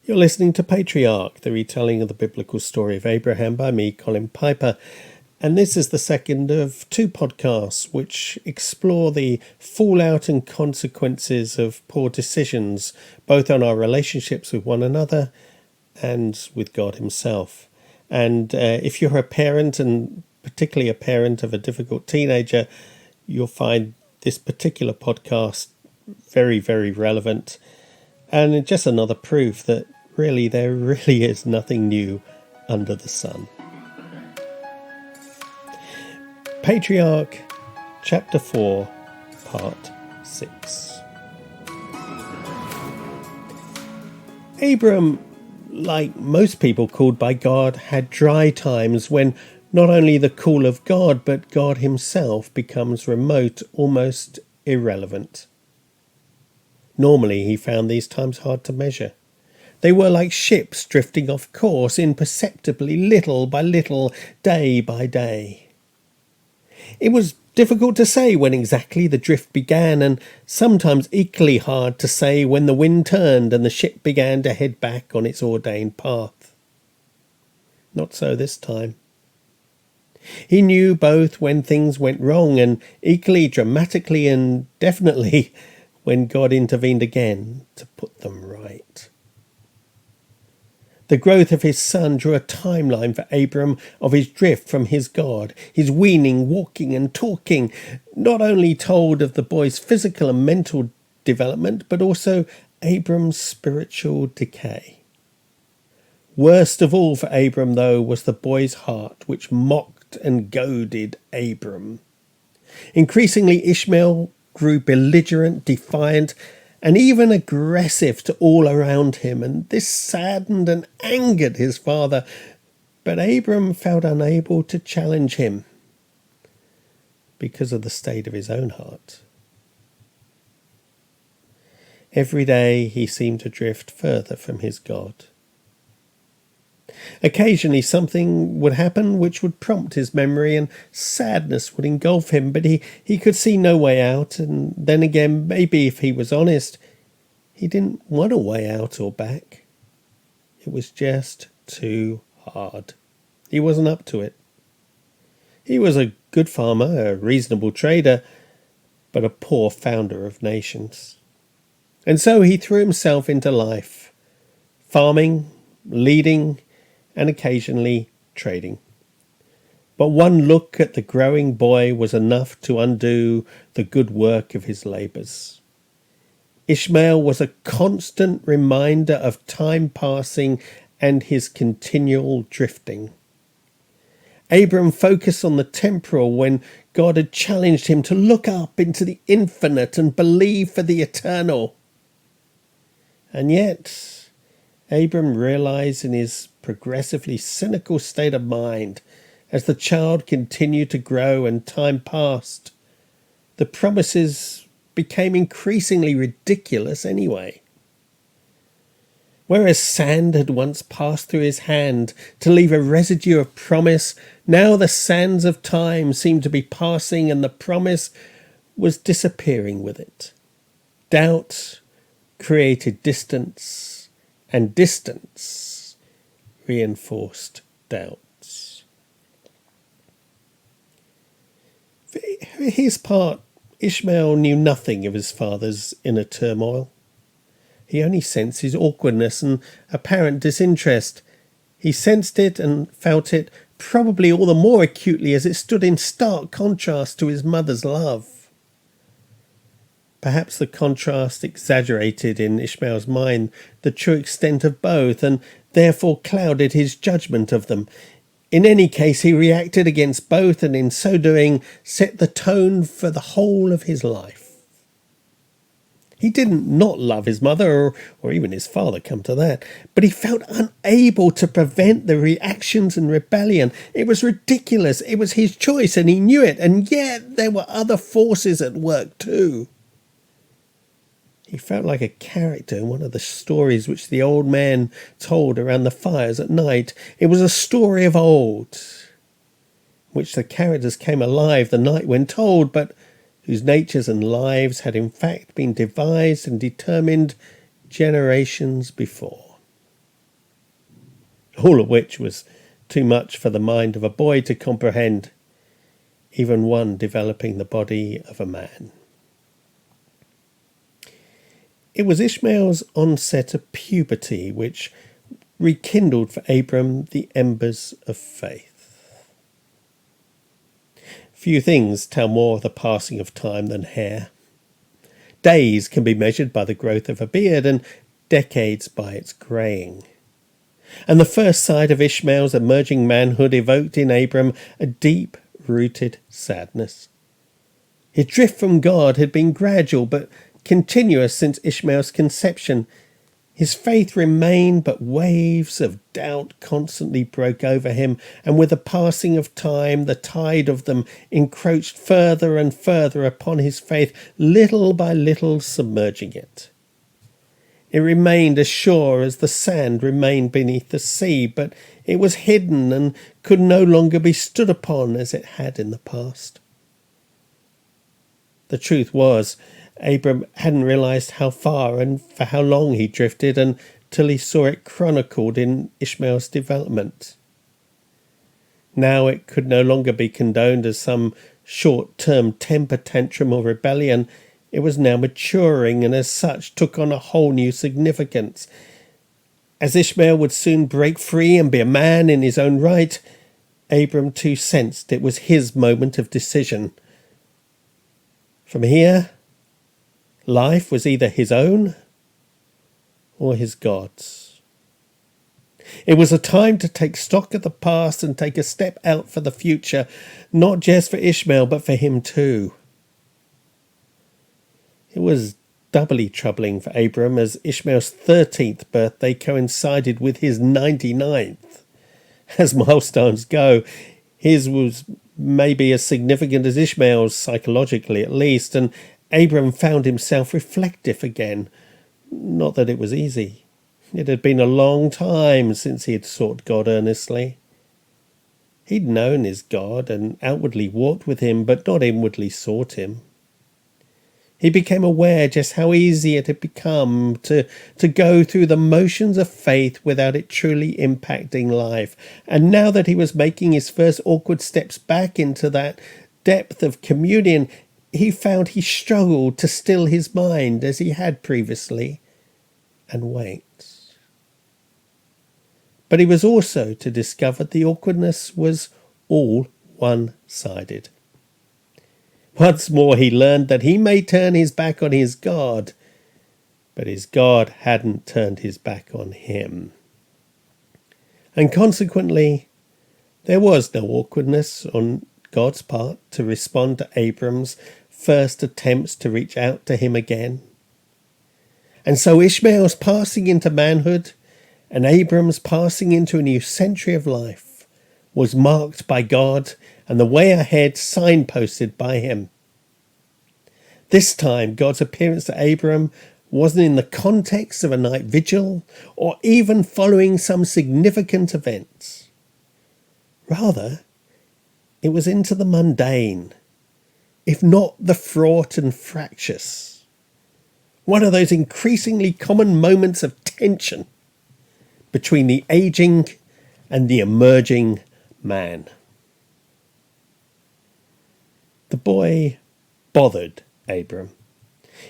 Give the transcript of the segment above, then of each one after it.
You're listening to Patriarch, the retelling of the biblical story of Abraham by me, Colin Piper. And this is the second of two podcasts which explore the fallout and consequences of poor decisions, both on our relationships with one another and with God himself. And if you're a parent, and particularly a parent of a difficult teenager, you'll find this particular podcast very, very relevant. And just another proof that there really is nothing new under the sun. Patriarch, Chapter 4, Part 6. Abram, like most people called by God, had dry times when not only the call of God, but God himself becomes remote, almost irrelevant. Normally, he found these times hard to measure. They were like ships drifting off course, imperceptibly, little by little, day by day. It was difficult to say when exactly the drift began, and sometimes equally hard to say when the wind turned and the ship began to head back on its ordained path. Not so this time. He knew both when things went wrong and equally dramatically and definitely when God intervened again to put them right. The growth of his son drew a timeline for Abram of his drift from his God, his weaning, walking and talking, not only told of the boy's physical and mental development, but also Abram's spiritual decay. Worst of all for Abram, though, was the boy's heart, which mocked and goaded Abram. Increasingly, Ishmael grew belligerent, defiant, and even aggressive to all around him, and this saddened and angered his father, but Abram felt unable to challenge him because of the state of his own heart. Every day he seemed to drift further from his God. Occasionally something would happen which would prompt his memory, and sadness would engulf him, but he could see no way out, and then again, maybe if he was honest, he didn't want a way out or back. It was just too hard. He wasn't up to it. He was a good farmer, a reasonable trader, but a poor founder of nations. And so he threw himself into life, farming, leading, and occasionally trading. But one look at the growing boy was enough to undo the good work of his labours. Ishmael was a constant reminder of time passing and his continual drifting. Abram focused on the temporal when God had challenged him to look up into the infinite and believe for the eternal. And yet, Abram realized in his progressively cynical state of mind, as the child continued to grow and time passed, the promises became increasingly ridiculous anyway. Whereas sand had once passed through his hand to leave a residue of promise, now the sands of time seemed to be passing and the promise was disappearing with it. Doubt created distance, and distance reinforced doubts. For his part, Ishmael knew nothing of his father's inner turmoil. He only sensed his awkwardness and apparent disinterest. He sensed it and felt it probably all the more acutely as it stood in stark contrast to his mother's love. Perhaps the contrast exaggerated in Ishmael's mind the true extent of both, and therefore clouded his judgment of them. In any case, he reacted against both, and in so doing set the tone for the whole of his life. He didn't not love his mother, or even his father, come to that, but he felt unable to prevent the reactions and rebellion. It was ridiculous. It was his choice, and he knew it, and yet there were other forces at work too. He felt like a character in one of the stories which the old man told around the fires at night. It was a story of old, in which the characters came alive the night when told, but whose natures and lives had in fact been devised and determined generations before. all of which was too much for the mind of a boy to comprehend, even one developing the body of a man. It was Ishmael's onset of puberty which rekindled for Abram the embers of faith. Few things tell more of the passing of time than hair. Days can be measured by the growth of a beard, and decades by its greying. And the first sight of Ishmael's emerging manhood evoked in Abram a deep-rooted sadness. His drift from God had been gradual but continuous since Ishmael's conception. His faith remained, but waves of doubt constantly broke over him, and with the passing of time the tide of them encroached further and further upon his faith, little by little submerging it. It remained as sure as the sand remained beneath the sea, but it was hidden and could no longer be stood upon as it had in the past. The truth was, Abram hadn't realised how far and for how long he drifted until he saw it chronicled in Ishmael's development. Now it could no longer be condoned as some short-term temper tantrum or rebellion. It was now maturing, and as such took on a whole new significance. As Ishmael would soon break free and be a man in his own right, Abram too sensed it was his moment of decision. From here, life was either his own or his God's. It was a time to take stock of the past and take a step out for the future, not just for Ishmael, but for him too. It was doubly troubling for Abram as Ishmael's 13th birthday coincided with his 99th. As milestones go, his was maybe as significant as Ishmael's, psychologically at least, and Abram found himself reflective again. Not that it was easy. It had been a long time since he had sought God earnestly. He'd known his God and outwardly walked with him, but not inwardly sought him. He became aware just how easy it had become to go through the motions of faith without it truly impacting life. And now that he was making his first awkward steps back into that depth of communion, he found he struggled to still his mind as he had previously and wait. But he was also to discover the awkwardness was all one-sided. Once more he learned that he may turn his back on his God, but his God hadn't turned his back on him. And consequently, there was no awkwardness on God's part to respond to Abram's first attempts to reach out to him again. And so Ishmael's passing into manhood and Abram's passing into a new century of life was marked by God and the way ahead signposted by him. This time, God's appearance to Abram wasn't in the context of a night vigil or even following some significant events. Rather, it was into the mundane, if not the fraught and fractious. One of those increasingly common moments of tension between the aging and the emerging man. The boy bothered Abram.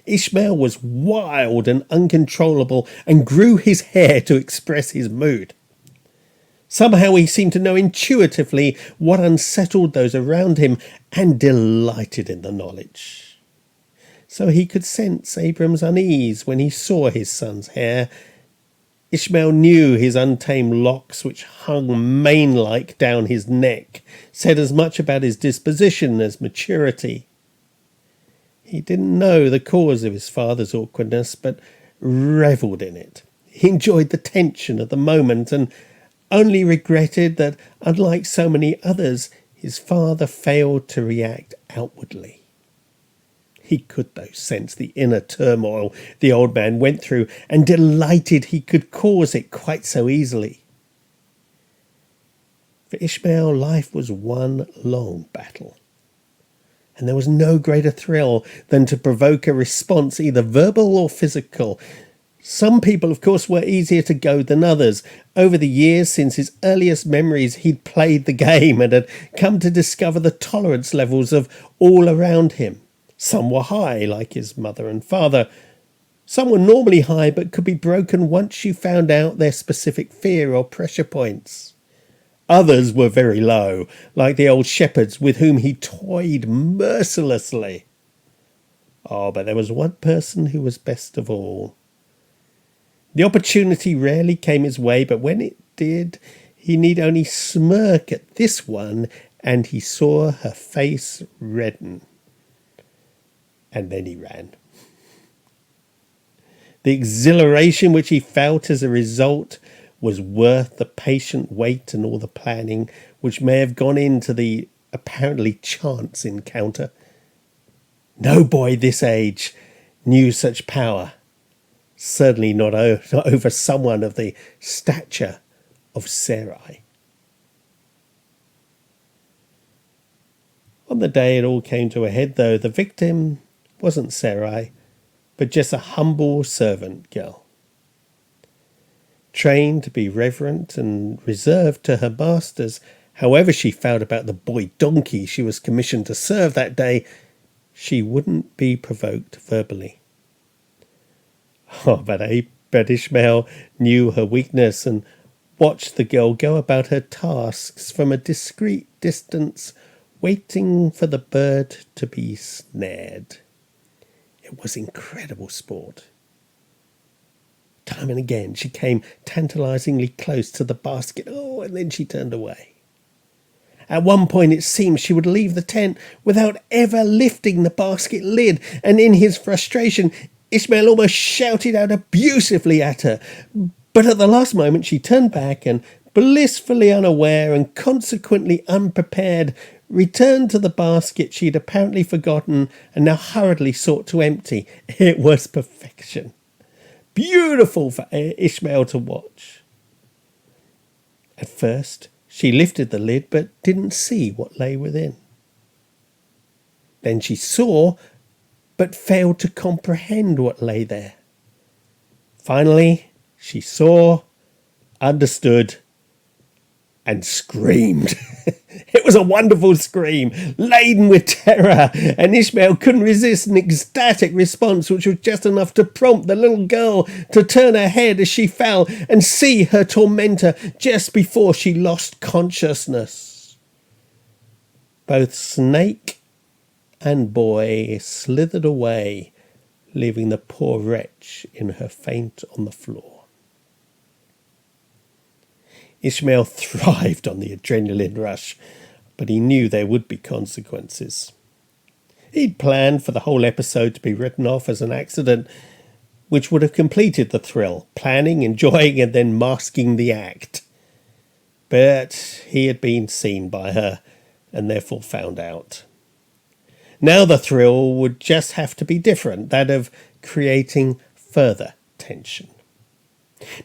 Ishmael was wild and uncontrollable and grew his hair to express his mood. Somehow he seemed to know intuitively what unsettled those around him and delighted in the knowledge. So he could sense Abram's unease when he saw his son's hair. Ishmael knew his untamed locks, which hung mane-like down his neck, said as much about his disposition as maturity. He didn't know the cause of his father's awkwardness, but revelled in it. He enjoyed the tension of the moment and only regretted that, unlike so many others, his father failed to react outwardly. He could, though, sense the inner turmoil the old man went through and delighted he could cause it quite so easily. For Ishmael, life was one long battle. And there was no greater thrill than to provoke a response, either verbal or physical. Some people, of course, were easier to goad than others. Over the years, since his earliest memories, he'd played the game and had come to discover the tolerance levels of all around him. Some were high, like his mother and father. Some were normally high, but could be broken once you found out their specific fear or pressure points. Others were very low, like the old shepherds with whom he toyed mercilessly. Oh, but there was one person who was best of all. The opportunity rarely came his way, but when it did, he need only smirk at this one, and he saw her face redden. And then he ran. The exhilaration which he felt as a result was worth the patient wait and all the planning which may have gone into the apparently chance encounter. No boy this age knew such power. Certainly not over someone of the stature of Sarai. On the day it all came to a head, though, the victim wasn't Sarai, but just a humble servant girl. Trained to be reverent and reserved to her masters, however she felt about the boy donkey she was commissioned to serve that day, she wouldn't be provoked verbally. Oh, but Ishmael knew her weakness and watched the girl go about her tasks from a discreet distance, waiting for the bird to be snared. It was incredible sport. Time and again she came tantalizingly close to the basket, and then she turned away. At one point it seemed she would leave the tent without ever lifting the basket lid, and in his frustration Ishmael almost shouted out abusively at her. But at the last moment she turned back and, blissfully unaware and consequently unprepared, returned to the basket she had apparently forgotten and now hurriedly sought to empty. It was perfection. Beautiful for Ishmael to watch. At first she lifted the lid but didn't see what lay within. Then she saw but failed to comprehend what lay there. Finally, she saw, understood, and screamed. It was a wonderful scream, laden with terror, and Ishmael couldn't resist an ecstatic response which was just enough to prompt the little girl to turn her head as she fell and see her tormentor just before she lost consciousness. Both snake and boy slithered away, leaving the poor wretch in her faint on the floor. Ishmael thrived on the adrenaline rush, but he knew there would be consequences. He'd planned for the whole episode to be written off as an accident, which would have completed the thrill, planning, enjoying, and then masking the act. But he had been seen by her, and therefore found out. Now the thrill would just have to be different, that of creating further tension.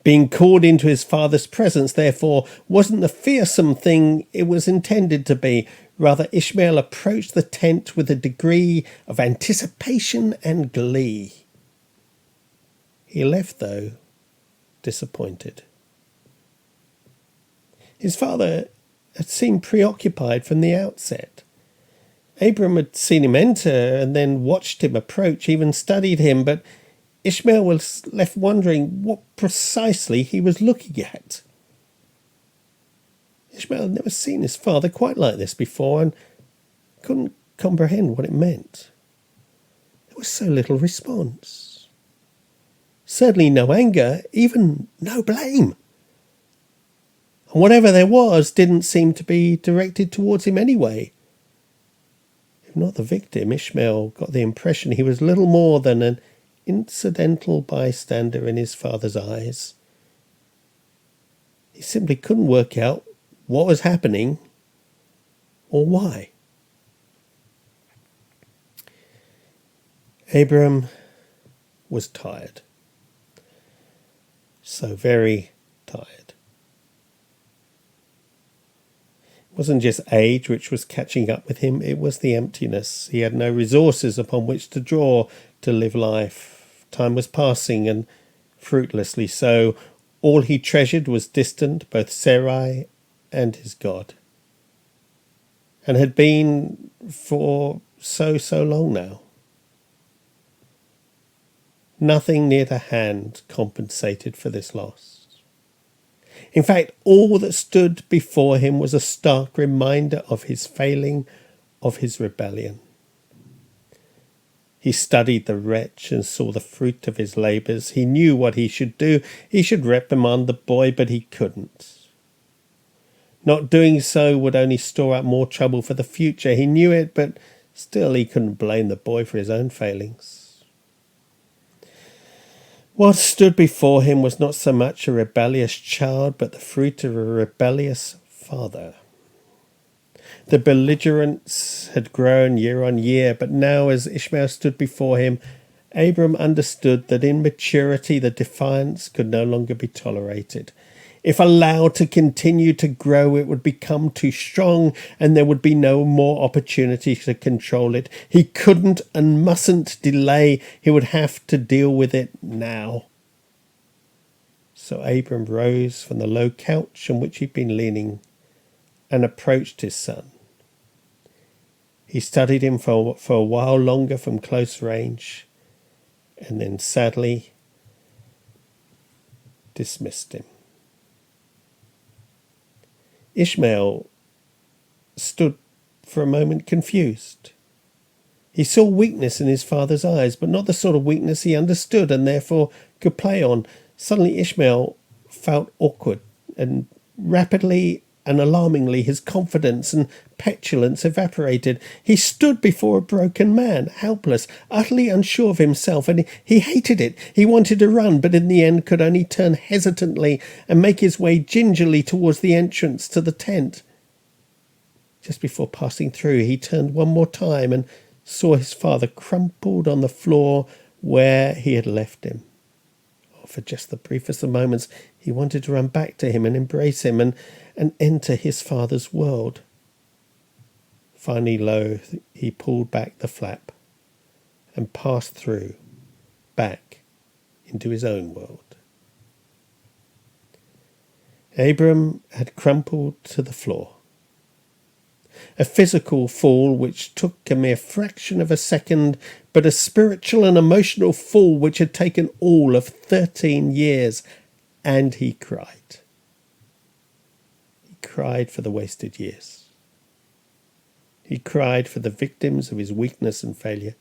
Being called into his father's presence, therefore, wasn't the fearsome thing it was intended to be. Rather, Ishmael approached the tent with a degree of anticipation and glee. He left, though, disappointed. His father had seemed preoccupied from the outset. Abram had seen him enter and then watched him approach, even studied him, but Ishmael was left wondering what precisely he was looking at. Ishmael had never seen his father quite like this before and couldn't comprehend what it meant. There was so little response. Certainly no anger, even no blame. And whatever there was didn't seem to be directed towards him anyway. If not the victim, Ishmael got the impression he was little more than an incidental bystander in his father's eyes. He simply couldn't work out what was happening or why. Abram was tired. So very tired. It wasn't just age which was catching up with him, it was the emptiness. He had no resources upon which to draw to live life. Time was passing, and fruitlessly so. All he treasured was distant, both Sarai and his God, and had been for so long now. Nothing near to hand compensated for this loss. In fact, all that stood before him was a stark reminder of his failing, of his rebellion. He studied the wretch and saw the fruit of his labours. He knew what he should do. He should reprimand the boy, but he couldn't. Not doing so would only store up more trouble for the future. He knew it, but still he couldn't blame the boy for his own failings. What stood before him was not so much a rebellious child, but the fruit of a rebellious father. The belligerence had grown year on year, but now as Ishmael stood before him, Abram understood that in maturity the defiance could no longer be tolerated. If allowed to continue to grow, it would become too strong and there would be no more opportunity to control it. He couldn't and mustn't delay. He would have to deal with it now. So Abram rose from the low couch on which he'd been leaning and approached his son. He studied him for a while longer from close range and then sadly dismissed him. Ishmael stood for a moment confused. He saw weakness in his father's eyes, but not the sort of weakness he understood and therefore could play on. Suddenly Ishmael felt awkward, and rapidly and alarmingly his confidence and petulance evaporated. He stood before a broken man, helpless, utterly unsure of himself, and he hated it. He wanted to run, but in the end could only turn hesitantly and make his way gingerly towards the entrance to the tent. Just before passing through, he turned one more time and saw his father crumpled on the floor where he had left him. For just the briefest of moments, he wanted to run back to him and embrace him and enter his father's world. Finally, he pulled back the flap and passed through, back into his own world. Abram had crumpled to the floor. A physical fall which took a mere fraction of a second, but a spiritual and emotional fall which had taken all of 13 years, and he cried. He cried for the wasted years. He cried for the victims of his weakness and failure.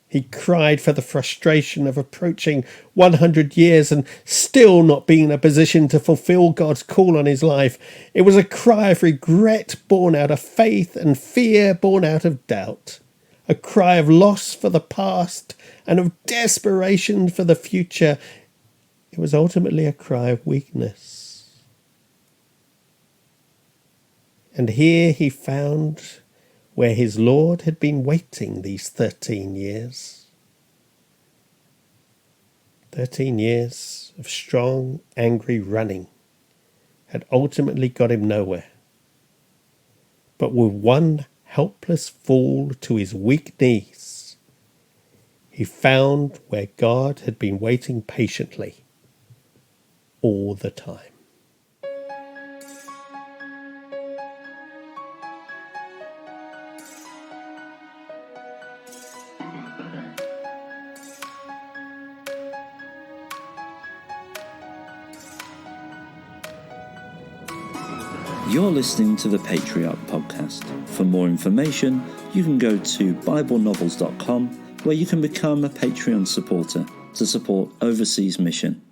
He cried for the frustration of approaching 100 years and still not being in a position to fulfill God's call on his life. It was a cry of regret born out of faith and fear born out of doubt. A cry of loss for the past and of desperation for the future. It was ultimately a cry of weakness. And here he found where his Lord had been waiting these 13 years. 13 years of strong, angry running had ultimately got him nowhere. But with one helpless fall to his weak knees, he found where God had been waiting patiently all the time. You're listening to the Patriarch podcast. For more information, you can go to BibleNovels.com, where you can become a Patreon supporter to support overseas mission.